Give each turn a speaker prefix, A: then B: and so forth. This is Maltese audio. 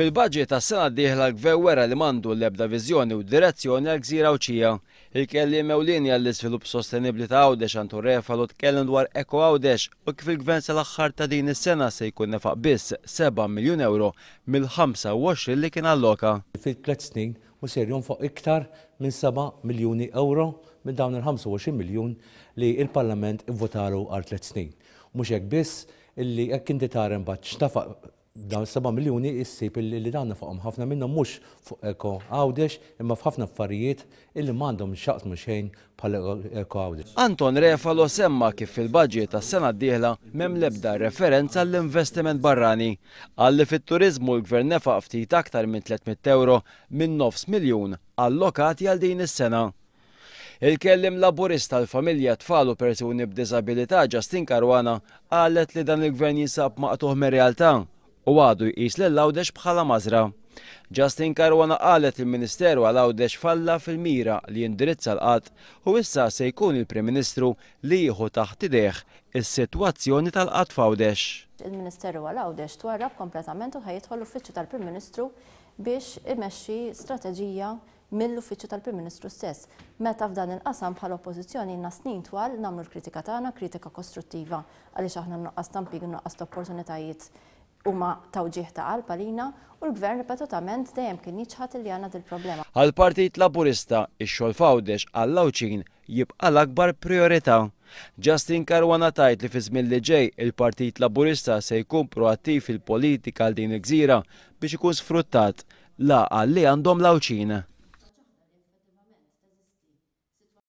A: Fil-budget tas-sena d-dieħla l-Gvern wera li m'għandu l-ebda viżjoni u direzzjoni għall-Gżira Awċija. Il-kelliem ewlieni għall-iżvilupp sostenibbli ta' Għawdex Anton Refalo tkellem dwar Eko Għawdex u kif il-Gvern sal-aħħar ta' din is-sena se jkun nefaq biss 7 miljun euro mill-25 li kien alloka.
B: Fil-3 snin mhux se jonfoq iktar minn 7 miljuni euro minn dawn il-25 miljun li il-Parlament ivvotalu għal 3 snin. Mhux hekk biss illi hekk inti tara mbagħad x'tafaq dawn 7 miljuni issib li dawn nafaqhom ħafna minnhom mhux fuq Eko Għawdex imma f'ħafna affarijiet illi m'għandhom x'jaqsmu xejn bħal Eko Għawdex.
A: Anton Refalo semma kif fil-budget tas-sena d-dieħla m'hemm l-ebda referenza għall-investiment barrani. Għalli fit-turiżmu l-Gvern nefaq ftit aktar minn 300 euro minn 9 miljun allokati għal din is-sena. Il-kellim laburista l-familja tfal u persuni b'diżabilità Justin Caruana qalet li dan il-Gvern jinsab maqtuħ mir-realtà u għadu jqis lil Għawdex bħala mażra. Justin Caruana qalet il-Ministeru għal Għawdex falla fil-mira li jindirizza l-qatt u issa se jkun il-Prim Ministru li jieħu taħt idejh is-sitwazzjoni tal-qatt f'Għawdex.
C: Il-Ministeru għal Għawdex twarrab kompletament u ħajidħol l-Uffiċċju tal-Prim Ministru biex imexxi strateġija mill-Uffiċċju tal-Prim Ministru stess. Meta f'dan il-qasam bħala oppożizzjoni għandna snin twal nagħmlu l-kritika tagħna, kritika kostruttiva għaliex aħna nuqqas ta' impjieg nuqqas ta' opportunitajiet huma tawġieħ ta' qalb għalina u l-Gvern ripetutament dejjem kien jiġħad li għandna dil-problema.
A: Għall-Partit Laburista ix-xogħol f'Għawdex għall-Lawċin jibqa' l-akbar priorità. Justin Caruana tajt li fi żmien li ġej il-Partit Laburista se jkun proattiv fil-politika għal din il-gżira biex ikun sfruttat laqgħa li għandhom Lawċin.